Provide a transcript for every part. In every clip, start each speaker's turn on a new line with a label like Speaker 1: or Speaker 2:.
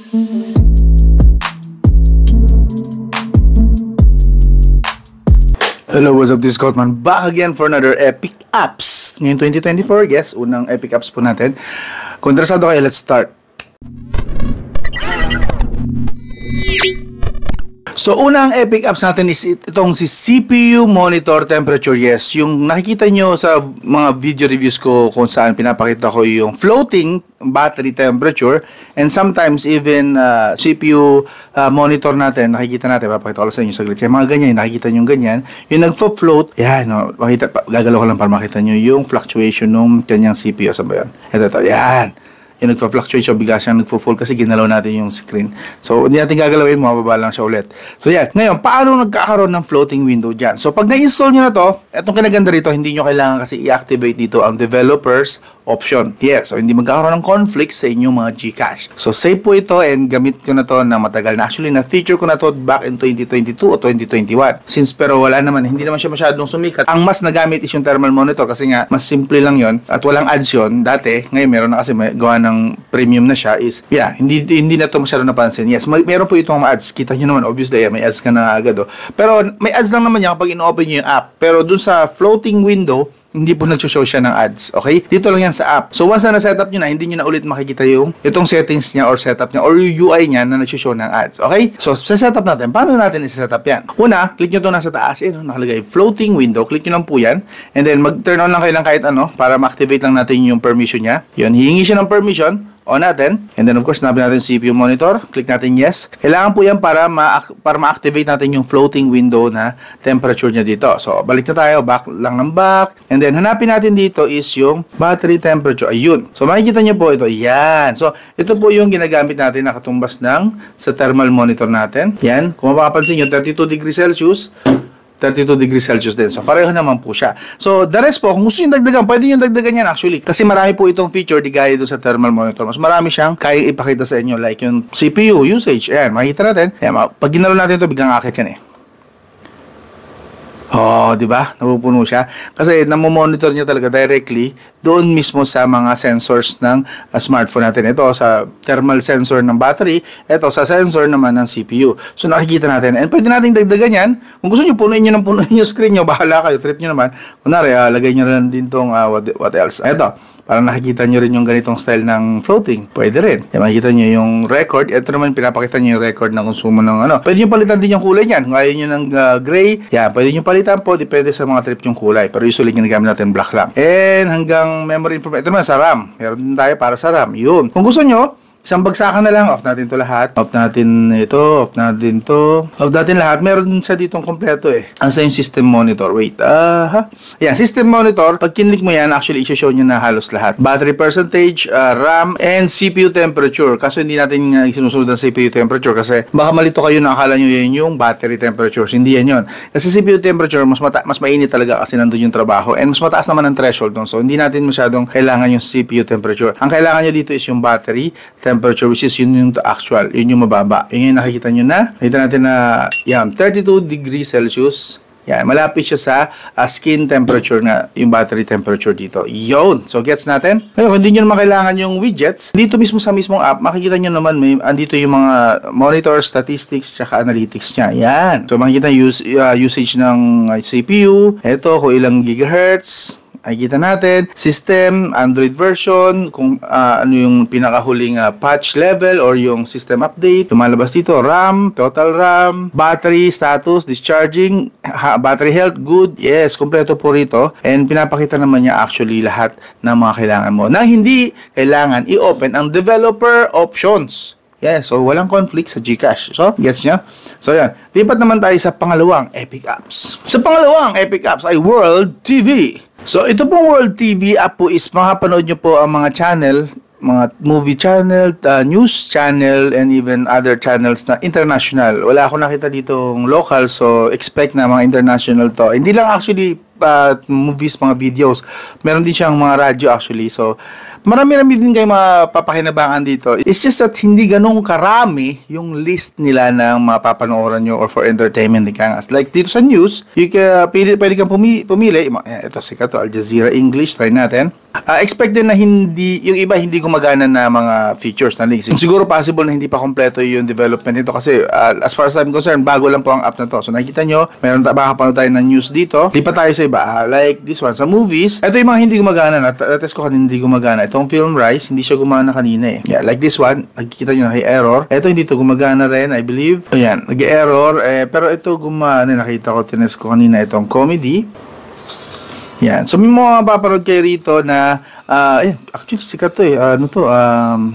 Speaker 1: Hello, what's up? This is Cotman back again for another Epic Apps. Ngayon 2024, guys, unang Epic Apps po natin. Kung interesado kayo, let's start. So, unang Epic Apps natin is itong si CPU Monitor Temperature. Yes, yung nakikita nyo sa mga video reviews ko kung saan pinapakita ko yung floating battery temperature and sometimes even CPU monitor natin, nakikita natin, papakita ko lang sa inyo saglit. Kaya mga ganyan, nakikita nyo yung ganyan, yung nagfo-float, yan, no, makita, gagalaw ko lang para makita nyo yung fluctuation ng kanyang CPU. Saan ba yan? Ito, yan. Yung nagpa-fluctuate siya, bigla siyang nagpo-fall kasi ginalaw natin yung screen. So, hindi natin gagalawin, mababa lang siya ulit. So, yan. Ngayon, paano nagkakaroon ng floating window dyan? So, pag na-install nyo na to, etong kinaganda rito, hindi nyo kailangan kasi i-activate dito ang developers option. Yes, so hindi magkakaroon ng conflict sa inyong mga Gcash. So, save po ito and gamit ko na to na matagal na. Actually, na-feature ko na to back in 2022 o 2021. Since pero wala naman, hindi naman siya masyadong sumikat. Ang mas nagamit is yung thermal monitor kasi nga, mas simple lang yon at walang ads yun. Dati, ngayon meron na kasi may gawa ng premium na siya is, yeah, hindi na to masyado napansin. Yes, meron po itong ads. Kita nyo naman, obviously, may ads ka na agad. Oh. Pero may ads lang naman yan kapag in-open nyo yung app. Pero dun sa floating window, hindi po nag-show siya ng ads. Okay? Dito lang yan sa app. So, once na na-setup nyo na, hindi nyo na ulit makikita yung itong settings niya or setup niya or yung UI niya na nag-show ng ads. Okay? So, sa setup natin, paano natin i-setup yan? Una, click nyo ito nasa taas. Nakalagay floating window. Click nyo lang po yan. And then, mag-turn on lang kayo ng kahit ano para ma-activate lang natin yung permission niya. Yun, hihingi siya ng permission. On natin. And then, of course, hanapin natin CPU monitor. Click natin yes. Kailangan po yan para ma-activate natin yung floating window na temperature niya dito. So, balik na tayo. Back lang ng back. And then, hanapin natin dito is yung battery temperature. Ayun. So, makikita nyo po ito. Yan. So, ito po yung ginagamit natin na katumbas ng sa thermal monitor natin. Yan. Kung mapapansin nyo, 32 degrees Celsius. 32 degrees Celsius din. So, pareho naman po siya. So, the rest po, kung gusto nyo dagdagan, pwede nyo dagdagan yan actually. Kasi marami po itong feature di gaya doon sa thermal monitor. Mas marami siyang kayang ipakita sa inyo. Like yung CPU usage. Ayan, makikita natin. Ayan, pag ginalo natin ito, biglang akit yan eh. Oh, di ba? Napupuno siya. Kasi namo-monitor niya talaga directly doon mismo sa mga sensors ng smartphone natin. Ito sa thermal sensor ng battery, ito sa sensor naman ng CPU. So nakikita natin. And pwede nating dagdagan yan. Kung gusto niyo punuin niyo ng punuin yung screen niyo, bahala kayo, trip niyo naman. Kunwari, lagay niyo lang din tong what else. Ito. Para nakikita nyo rin yung ganitong style ng floating. Pwede rin. Yan, makikita nyo yung record. Ito naman, pinapakita nyo yung record ng konsumo ng ano. Pwede nyo palitan din yung kulay niyan. Kung ayaw nyo ng gray, yan, pwede nyo palitan po. Depende sa mga trip yung kulay. Pero usually, ginagamit natin black lang. And hanggang memory information. Ito naman, sa RAM. Meron din tayo para sa RAM. Yun. Kung gusto nyo, isang bagsakan na lang, off natin to lahat. Off natin ito, off natin to. Off natin lahat. Meron siya ditong kompleto eh. Ang sa yung system monitor. Wait, Yan, system monitor. Pag kinlik mo yan, actually, i-show nyo na halos lahat. Battery percentage, RAM, and CPU temperature. Kaso hindi natin sinusunod ang CPU temperature kasi baka malito kayo na akala nyo yun yung battery temperature. Hindi yan yun. Kasi CPU temperature, mas mainit talaga kasi nandun yung trabaho. And mas mataas naman ang threshold doon. So, hindi natin masyadong kailangan yung CPU temperature. Ang kailangan nyo dito is yung battery temperature, which is yun yung actual, yun yung mababa. Yun yung nakikita nyo na. Nakita natin na, yan, 32 degrees Celsius. Yan, malapit siya sa skin temperature na yung battery temperature dito. Yun. So, gets natin? Ngayon, kung hindi nyo naman kailangan yung widgets, dito mismo sa mismong app, makikita nyo naman, andito yung mga monitor, statistics, tsaka analytics niya. Yan. So, makikita usage ng CPU. Ito, kung ilang gigahertz. Nakikita natin, system, Android version, kung ano yung pinakahuling patch level or yung system update. Lumalabas dito, RAM, total RAM, battery status, discharging, battery health, good. Yes, kompleto po rito. And pinapakita naman niya actually lahat ng mga kailangan mo. Nang hindi kailangan i-open ang developer options. Yes, so walang conflict sa Gcash. So, gets nyo? So, yan. Lipat naman tayo sa pangalawang Epic Apps. Sa pangalawang Epic Apps ay World TV. So, ito pong World TV app po is makapanood nyo po ang mga channel, mga movie channel, news channel, and even other channels na international. Wala akong nakita ditong local, so expect na mga international to. Hindi lang actually movies, mga videos. Meron din siyang mga radyo actually. So, marami-rami din kayo mapapakinabangan dito. It's just that hindi ganun karami yung list nila ng mapapanooran nyo or for entertainment. Like dito sa news, pwede kang pumili. Ito, sikat to, Al Jazeera English. Try natin. Expect din na yung iba hindi gumagana na mga features na links. Siguro possible na hindi pa kompleto yung development nito kasi as far as I'm concerned, bago lang po ang app na to. So nakikita nyo, meron makapanood tayo ng news dito. Lipat tayo sa iba. Like this one, sa movies. Ito yung mga hindi gumagana. Natest ko kanina hindi gumagana. Itong Film Rise, hindi siya gumana kanina eh. Yeah, like this one, nakikita nyo na may error. Ito hindi to gumagana rin, I believe. Ayan, nag-error. Pero ito gumana. Nakita ko, tinest ko kanina itong comedy. Yan. So, may mga mapapanood kayo rito na, actually, sikat to eh.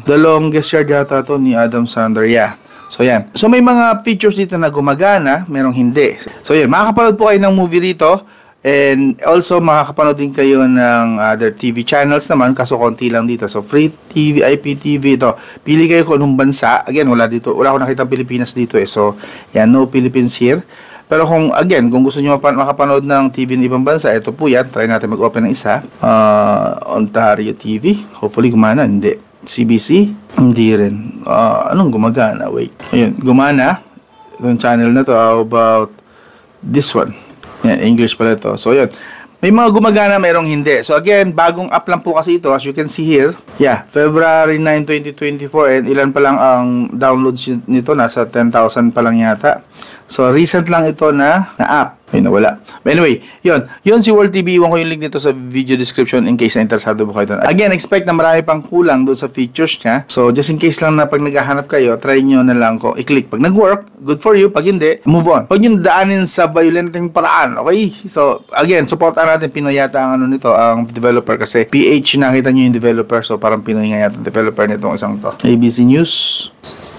Speaker 1: The Longest Yard yata to ni Adam Sandler. Yeah. So, yan. So, may mga features dito na gumagana, merong hindi. So, yan. Makakapanood po kayo ng movie rito. And also, makakapanood din kayo ng other TV channels naman, kaso konti lang dito. So, free TV, IPTV ito. Pili kayo kung anong bansa. Again, wala akong nakitang Pilipinas dito eh. So, yan. No Philippines here. Pero kung gusto nyo makapanood ng TV ng ibang bansa, ito po yan. Try natin mag-open ng isa. Ontario TV. Hopefully gumana. Hindi. CBC. Hindi rin. Anong gumagana? Wait. Ayun. Gumana. Itong channel na to. How about this one? Yan. English pala ito. So, yun. May mga gumagana, mayroong hindi. So again, bagong app lang po kasi ito. As you can see here. Yeah, February 9, 2024. And ilan pa lang ang downloads nito? Nasa 10,000 pa lang yata. So recent lang ito na app. Ay, nawala. But anyway, yun si World TV. Iwan ko yung link nito sa video description in case na interesado po kayo doon. Again, expect na marami pang kulang doon sa features niya. So, just in case lang na pag naghahanap kayo, try nyo na lang ko i-click. Pag nag-work, good for you. Pag hindi, move on. Huwag nyo daanin sa violenteng paraan. Okay? So, again, supportan natin. Pinoy yata ang nito, ang developer kasi PH nakita nyo yung developer. So, parang Pinoy nga yata developer nitong isang to. ABC News.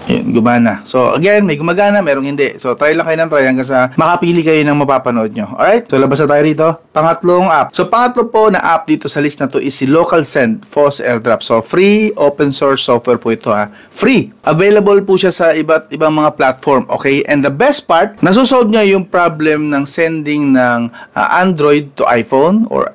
Speaker 1: Yun, gumana. So, again, may gumagana, merong hindi. So, try lang kayo ng try hanggang sa makapili kayo ng mapapanood nyo. Alright? So, labas na tayo rito. Pangatlong app. So, pangatlo po na app dito sa list na to is si LocalSend FOSS AirDrop. So, free open source software po ito ha. Free. Available po siya sa iba't ibang mga platform. Okay? And the best part, nasusolve niya yung problem ng sending ng Android to iPhone or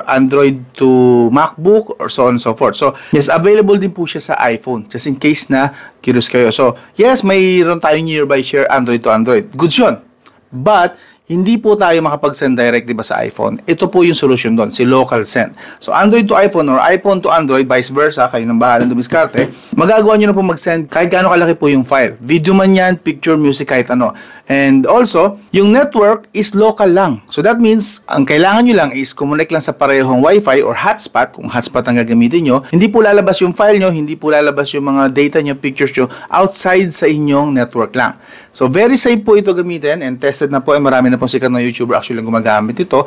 Speaker 1: Android to MacBook or so on and so forth. So, yes, available din po siya sa iPhone. Just in case na curious kayo. So, yes, mayroon tayong nearby share Android to Android. Good yun. But, hindi po tayo makapag-send direct diba sa iPhone. Ito po yung solution doon, si LocalSend. So, Android to iPhone or iPhone to Android, vice versa, kayo nang bahalang dumiskarte, magagawa nyo na po mag-send kahit gaano kalaki po yung file. Video man yan, picture, music, kahit ano. And also, yung network is local lang. So, that means, ang kailangan nyo lang is connect lang sa parehong Wi-Fi or hotspot, kung hotspot ang gagamitin nyo. Hindi po lalabas yung file nyo, hindi po lalabas yung mga data nyo, pictures nyo, outside sa inyong network lang. So, very safe po ito gamitin and tested na po. Marami na pong sikat na YouTuber actually lang gumagamit ito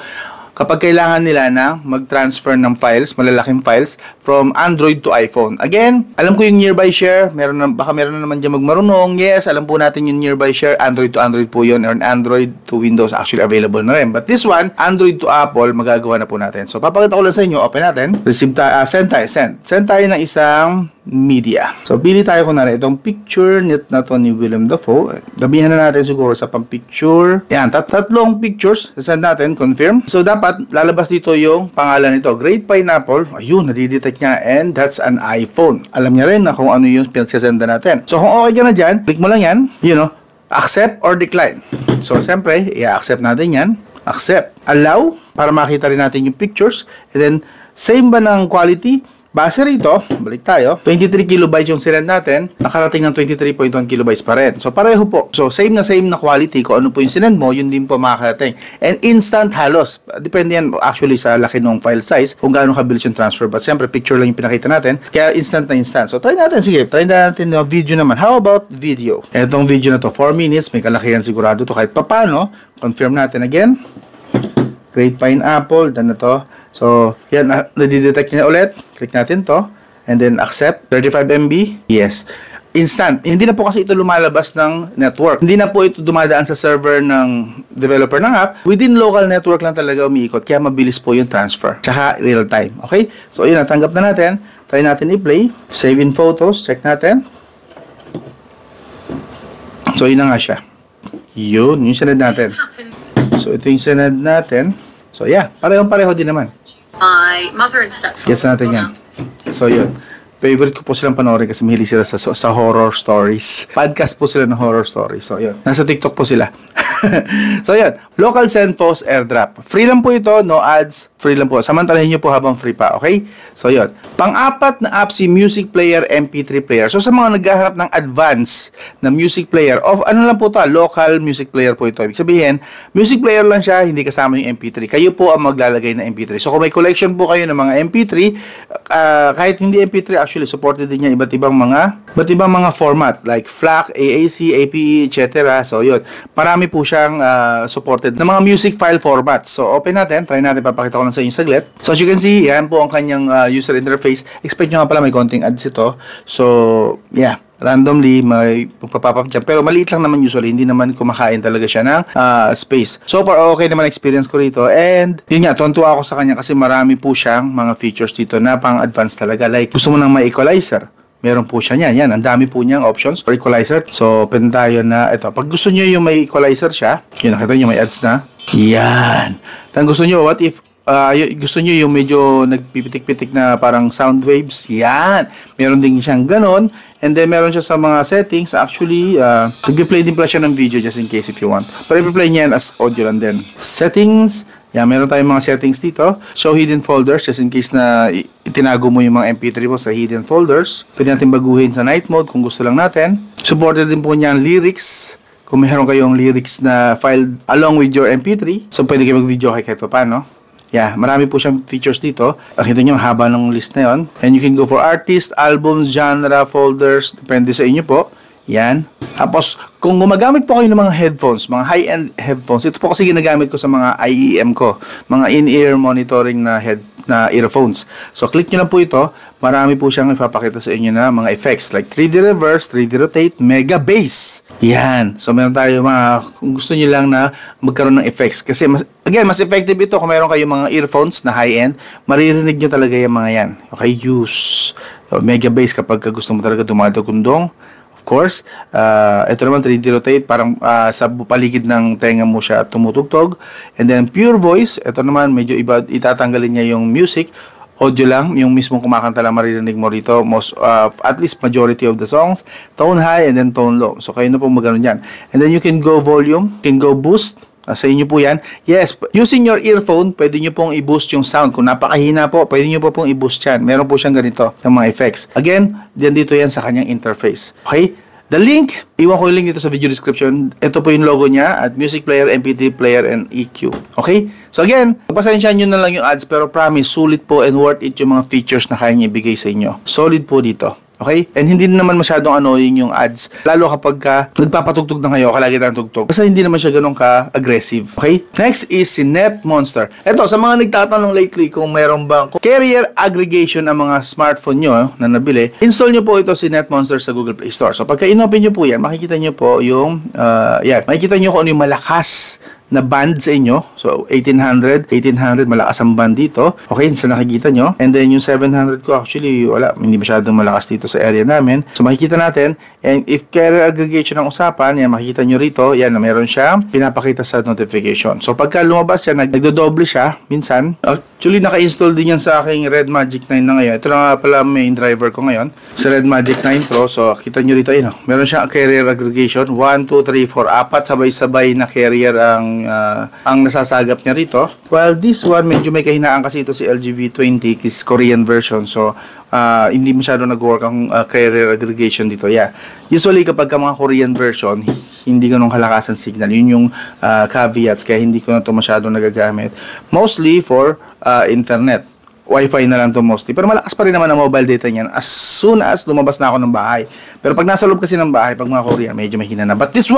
Speaker 1: kapag kailangan nila na mag-transfer ng files, malalaking files from Android to iPhone. Again, alam ko yung nearby share, baka meron na naman dyan magmarunong. Yes, alam po natin yung nearby share, Android to Android po yun, or Android to Windows actually available na rin. But this one, Android to Apple, magagawa na po natin. So, papakita ko lang sa inyo, open natin. Receive tayo, send tayo. Send tayo ng isang media. So, pili tayo kunwari itong picture na to ni Willem Dafoe. Dabihan na natin siguro sa pang-picture. Yan, tatlong pictures. Send natin, confirm. So, dapat lalabas dito yung pangalan nito. Great Pineapple. Ayun, nadidetect niya. And that's an iPhone. Alam niya rin na kung ano yung pinagsasenda natin. So, kung okay ka na dyan, click mo lang yan. Accept or decline. So, siyempre, i-accept natin yan. Accept. Allow, para makita rin natin yung pictures. And then, same ba ng quality? Base rito, balik tayo, 23 kilobytes yung sinend natin, nakarating ng 23.1 kilobytes pa rin. So, pareho po. So, same na quality. Kung ano po yung sinend mo, yun din po makakarating. And instant halos. Depende yan actually sa laki ng file size, kung gaano kabilis yung transfer. But siyempre, picture lang yung pinakita natin. Kaya instant na instant. So, try natin. Sige, try natin yung video naman. How about video? Etong video na to, 4 minutes. May kalakihan sigurado to kahit papano. Confirm natin again. Great Pineapple. Done na to. So, yan, nadidetect niya ulit. Click natin to. And then, accept. 35 MB. Yes. Instant. Hindi na po kasi ito lumalabas ng network. Hindi na po ito dumadaan sa server ng developer ng app. Within local network lang talaga umiikot. Kaya mabilis po yung transfer. Tsaka real time. Okay? So, yun, natanggap na natin. Try natin i-play. Save in photos. Check natin. So, yun na nga siya. Yun, yung sinad natin. So, ito yung sinad natin. So yeah, parehong-pareho din naman.
Speaker 2: My mother and stepfather.
Speaker 1: Yes natin yan. So yun. Favorite ko po silang panoorin kasi mahilig sila sa horror stories. Podcast po sila ng horror stories. So yun. Nasa TikTok po sila. So yun. Local Zenfos airdrop. Free lang po ito. No ads. Free lang po. Samantalahin nyo po habang free pa. Okay? So yun. Pang-apat na app si Music Player MP3 Player. So sa mga naghahanap ng advance na music player of ano lang po ito, local music player po ito. Ibig sabihin, music player lang siya, hindi kasama yung MP3. Kayo po ang maglalagay ng MP3. So kung may collection po kayo ng mga MP3, kahit hindi MP3, actually supported din niya iba't ibang mga format like FLAC, AAC, APE, etc. So yun. Marami po siyang supported na mga music file formats. So open natin, try natin, papakita ko lang sa inyo saglit. So as you can see, yan po ang kanyang user interface. Expect nyo nga pala may konting ads ito. So yeah, randomly may pop-up dyan. Pero maliit lang naman usually, hindi naman kumakain talaga siya ng space. So far, okay naman experience ko rito. And yun nga, tuwan-tuwa ako sa kanya kasi marami po siyang mga features dito na pang-advance talaga. Like, gusto mo nang may equalizer. Meron po siya niyan. Yan, ang dami po niyang options for equalizer. So, pwede tayo na, ito, pag gusto niyo yung may equalizer siya, yun, nakita niyo may ads na. Yan. Then gusto niyo, what if gusto nyo yung medyo nagpipitik-pitik na parang sound waves, yan. Meron din siyang ganon. And then meron siya sa mga settings. Actually, nag-play din pala siya ng video just in case if you want. Pero i-play niya yan as audio lang din. Settings, yan, meron tayong mga settings dito. Show hidden folders just in case na itinago mo yung mga MP3 mo sa hidden folders. Pwede natin baguhin sa night mode kung gusto lang natin. Supported din po niya ang lyrics. Kung meron kayong lyrics na filed along with your MP3, so pwede kayo mag-video kahit pa paano. Yeah, marami po siyang features dito. Nakita nyo, haba ng list na yun. And you can go for artist, albums, genre, folders. Depende sa inyo po. Yan. Tapos, kung gumagamit po kayo ng mga headphones, mga high-end headphones, ito po kasi ginagamit ko sa mga IEM ko. Mga in-ear monitoring na earphones. So, click nyo lang po ito. Marami po siyang ipapakita sa inyo na mga effects like 3D reverse, 3D rotate, mega bass. Yan. So, meron tayo kung gusto nyo lang na magkaroon ng effects. Kasi, mas effective ito kung meron kayong mga earphones na high-end. Maririnig nyo talaga yung mga yan. Okay, use. So, mega bass kapag gusto mo talaga dumadagundong. Of course, ito naman 3D rotate, parang sa paligid ng tenga mo siya tumutugtog. And then pure voice, ito naman medyo iba, itatanggalin niya yung music. Audio lang, yung mismong kumakanta lang maririnig mo rito. At least majority of the songs. Tone high and then tone low. So kayo na po magano yan. And then you can go volume, can go boost. Sa inyo po yan. Yes, using your earphone, pwede nyo pong i-boost yung sound. Kung napakahina po, pwede nyo po pong i-boost yan. Meron po siyang ganito ng mga effects. Again, dito yan sa kanyang interface. Okay? The link, iwan ko yung link dito sa video description. Ito po yung logo niya at music player, MP3 player, and EQ. Okay? So again, pasensyahan nyo na lang yung ads pero promise, sulit po and worth it yung mga features na kaya niya ibigay sa inyo. Solid po dito. Okay? And hindi naman masyadong annoying yung ads. Lalo kapag nagpapatugtog na kayo, kalagi na tugtog. Kasi hindi naman siya ganun ka-aggressive. Okay? Next is si NetMonster. Ito, sa mga nagtatanong lately kung meron bang carrier aggregation ang mga smartphone nyo na nabili, install nyo po ito si NetMonster sa Google Play Store. So pagka inopen nyo po yan, makikita nyo po yung, makikita nyo kung ano yung malakas na band sa inyo. So, 1800, malakas ang band dito. Okay, sa nakikita nyo. And then, yung 700 ko, actually, wala. Hindi masyadong malakas dito sa area namin. So, makikita natin. And if carrier aggregation ang usapan, yan, makikita nyo rito, yan, meron siya pinapakita sa notification. So, pagka lumabas siya, nagdodoble siya, minsan. Actually, naka-install din yan sa aking Red Magic 9 na ngayon. Ito na pala main driver ko ngayon. Sa Red Magic 9 Pro. So, kita nyo rito, yun, meron siyang carrier aggregation. 1, 2, 3, 4, 4, sabay-sabay na carrier ang nasasagap niya rito. While this one, medyo may kahinaan kasi ito si LG V20, is Korean version. So, hindi masyado nag-work ang carrier aggregation dito. Yeah. Usually, kapag ka mga Korean version, hindi ganun kalakas ang signal. Yun yung caveats, kaya hindi ko na ito masyado nagagamit. Mostly for internet. Wi-Fi na lang to mostly. Pero malakas pa rin naman ang mobile data niyan as soon as lumabas na ako ng bahay. Pero pag nasa loob kasi ng bahay, pag mga Korean, medyo mahina na. But this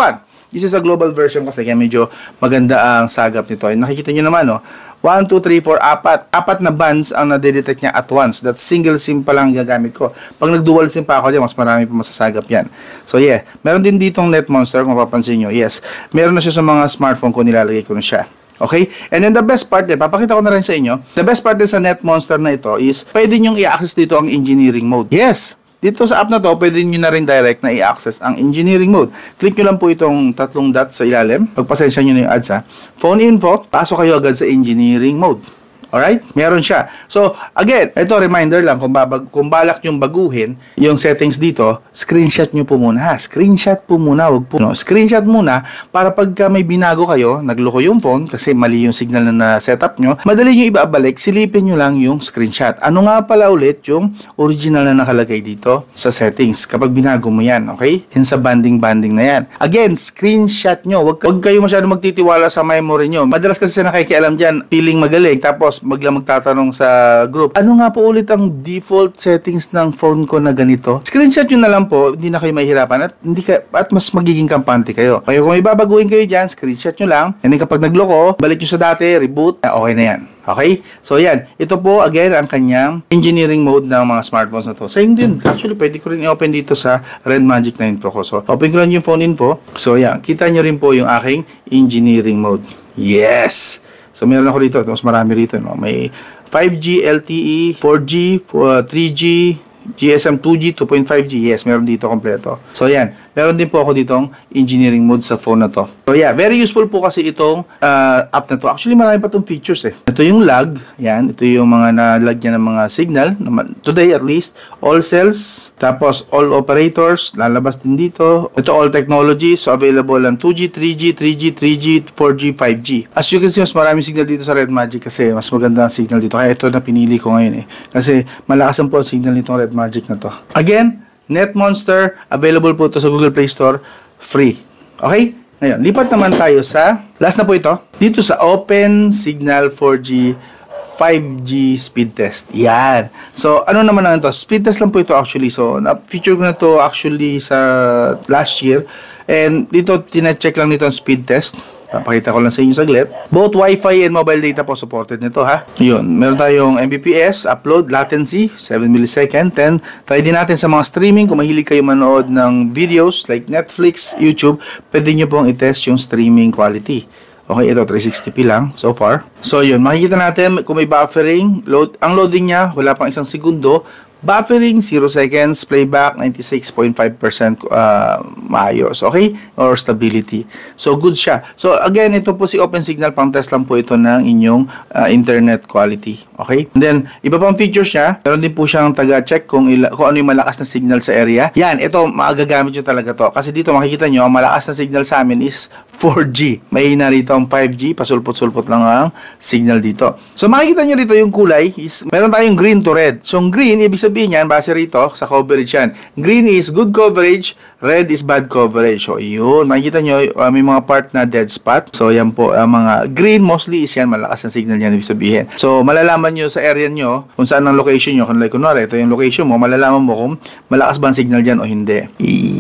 Speaker 1: is a global version kasi kaya medyo maganda ang sagap nito. Ay, nakikita nyo naman, no? 1, 2, 3, 4, 4. Apat na bands ang na-detect niya at once. That's single SIM pa lang gagamit ko. Pag nag-dual SIM pa ako dyan, mas marami pa masasagap yan. So yeah, meron din ditong NetMonster kung mapapansin nyo. Yes, meron na siya sa mga smartphone ko, nilalagay ko na siya. Okay? And then the best part din, papakita ko na rin sa inyo, the best part din sa NetMonster na ito is, pwede nyong i-access dito ang engineering mode. Yes! dito sa app na to, pwede nyo na rin direct na i-access ang engineering mode. Click nyo lang po itong tatlong dots sa ilalim. Pagpasensya nyo na yung ads ha. Phone info, pasok kayo agad sa engineering mode. Alright? Meron siya. So, again, ito reminder lang, kung balak yung baguhin, yung settings dito, screenshot nyo po muna ha. Screenshot po muna, wag po. No? Screenshot muna para pagka may binago kayo, nagloko yung phone kasi mali yung signal na setup nyo, madali nyo ibabalik, silipin nyo lang yung screenshot. Ano nga pala ulit yung original na nakalagay dito sa settings kapag binago mo yan, okay? Yan sa banding na yan. Again, screenshot nyo. Wag kayo masyado magtitiwala sa memory nyo. Madalas kasi sa nakikialam dyan, feeling magaling, tapos biglang magtatanong sa group, ano nga po ulit ang default settings ng phone ko na ganito? Screenshot nyo na lang po, hindi na kayo mahihirapan at mas magiging kampante kayo. Kaya kung may babaguhin kayo dyan, screenshot nyo lang. And then kapag nagloko, balik nyo sa dati, reboot, okay na yan. Okay? So yan, ito po again ang kanyang engineering mode ng mga smartphones na to. Same din. Actually, pwede ko rin i-open dito sa Red Magic 9 Pro ko. So, open ko lang yung phone info. So yan, kita nyo rin po yung aking engineering mode. Yes! So, meron ako dito. Mas marami rito. No? May 5G, LTE, 4G, 3G, GSM 2G, 2.5G. Yes, meron dito kompleto. So, yan. Meron din po ako ditong engineering mode sa phone na to. So, yeah. Very useful po kasi itong app na to. Actually, marami pa itong features eh. Ito yung lag. Yan. Ito yung mga nalagyan ng mga signal. Today, at least. All cells. Tapos, all operators. Lalabas din dito. Ito, all technologies. So, available ang 2G, 3G, 3G, 4G, 5G. As you can see, mas maraming signal dito sa Red Magic kasi mas maganda ang signal dito. Kaya ito na pinili ko ngayon eh. Kasi malakas po ang signal nitong Red Magic na to. Again, NetMonster, available po ito sa Google Play Store, free. Okay? Ngayon, lipat naman tayo sa, last na po ito, dito sa Open Signal 4G 5G speed test. Yan. So, ano naman na ito? Speed test lang po ito actually. So, na-feature ko na ito actually sa last year. And dito, tina-check lang nito ang speed test. Papakita ko lang sa inyo saglit. Both Wi-Fi and mobile data po supported nito ha. Yun, meron tayong Mbps, upload, latency, 7 millisecond. Then, try din natin sa mga streaming. Kung mahilig kayo manood ng videos like Netflix, YouTube, pwede nyo pong i-test yung streaming quality. Okay, ito 360p lang so far. So yun, makikita natin kung may buffering. Ang loading niya, wala pang 1 segundo. Buffering, 0 seconds. Playback, 96.5% maayos. Okay? Or stability. So, good siya. So, again, ito po si OpenSignal. Pang test lang po ito ng inyong internet quality. Okay? And then, iba pang features niya. Meron din po siyang taga-check kung ano yung malakas na signal sa area. Yan, ito, magagamit nyo talaga to. Kasi dito, makikita nyo, ang malakas na signal sa amin is 4G. May na rito ang 5G. Pasulpot-sulpot lang ang signal dito. So, makikita nyo rito yung kulay is, meron tayong green to red. So, green, ibig sabihin yan, base rito, sa coverage yan. Green is good coverage, red is bad coverage. So, yun. Makikita nyo, may mga part na dead spot. So, yan po, mga green mostly is yan, malakas ang signal yan, ibig sabihin. So, malalaman nyo sa area nyo, kung saan ang location nyo, kung like, kunwari, ito yung location mo, malalaman mo kung malakas ba ang signal dyan o hindi.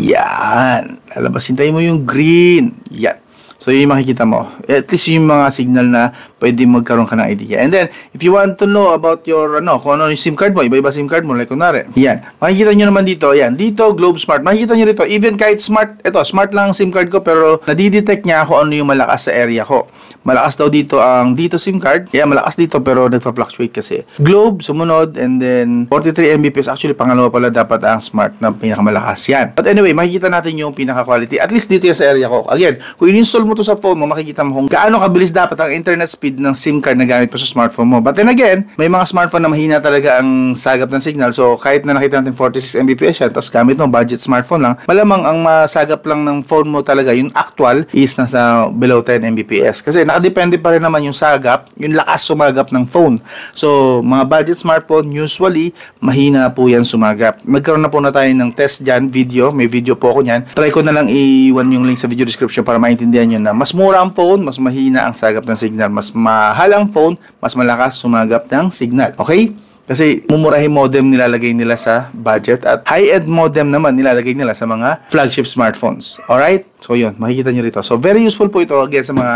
Speaker 1: Yan. Lalabas, hintayin mo yung green. Yan. So, yun yung makikita mo. At least yung mga signal na pwede magkaroon ka ng idea. And then, if you want to know about your, kung ano yung SIM card mo, iba-iba SIM card mo, like kunwari. Yan. Makikita nyo naman dito, yan. Dito, Globe Smart. Makikita nyo rito, even kahit smart, smart lang ang SIM card ko, pero nadidetect niya kung ano yung malakas sa area ko. Malakas daw dito ang dito SIM card. Kaya malakas dito, pero nagpa-fluctuate kasi. Globe, sumunod, and then 43 Mbps. Actually, pangalawa pala dapat ang smart na pinakamalakas yan. But anyway, makikita natin yung pinaka-quality. At least dito yan sa area ko. Again, kung in-install mo to sa phone mo, makikita mo kung gaano kabilis dapat ang internet speed ng SIM card na gamit pa sa smartphone mo. But then again, may mga smartphone na mahina talaga ang sagap ng signal. So, kahit na nakita natin 46 Mbps yan, tapos gamit mo, budget smartphone lang, malamang ang masagap lang ng phone mo talaga, yung actual, is nasa below 10 Mbps. Kasi nakadepende pa rin naman yung sagap, yung lakas sumagap ng phone. So, mga budget smartphone, usually, mahina po yan sumagap. Magkaroon na po na tayo ng test dyan, video. May video po ako nyan. Try ko na lang iwan yung link sa video description para maintindihan nyo na mas mura ang phone, mas mahina ang sagap ng signal. Mas mahal ang phone, mas malakas sumagap ng signal. Okay? Kasi mumurahin modem nilalagay nila sa budget at high-end modem naman nilalagay nila sa mga flagship smartphones. Alright? So yun, makikita nyo rito. So very useful po ito again sa mga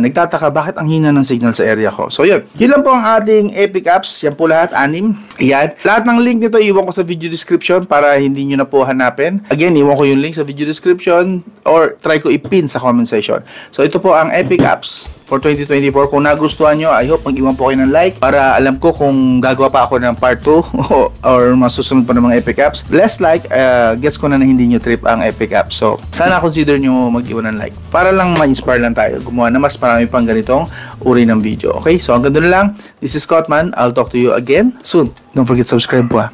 Speaker 1: nagtataka bakit ang hina ng signal sa area ko. So yun, yun lang po ang ating Epic apps. Yan po lahat, 6. Yan. Lahat ng link nito iwan ko sa video description para hindi nyo na po hanapin. Again, iwan ko yung link sa video description or try ko ipin sa comment section. So ito po ang Epic apps for 2024. Kung nagustuhan nyo, I hope mag-iwan po kayo ng like para alam ko kung gagawa pa ako ng part 2 or masusunod pa ng mga Epic apps. Less like, gets ko na hindi nyo trip ang Epic apps. So sana consider nyo mag-iwan ng like para lang ma-inspire lang tayo gumawa na mas marami pang ganitong uri ng video. Okay, so hanggang doon lang. This is Scottman. I'll talk to you again soon. Don't forget to subscribe po.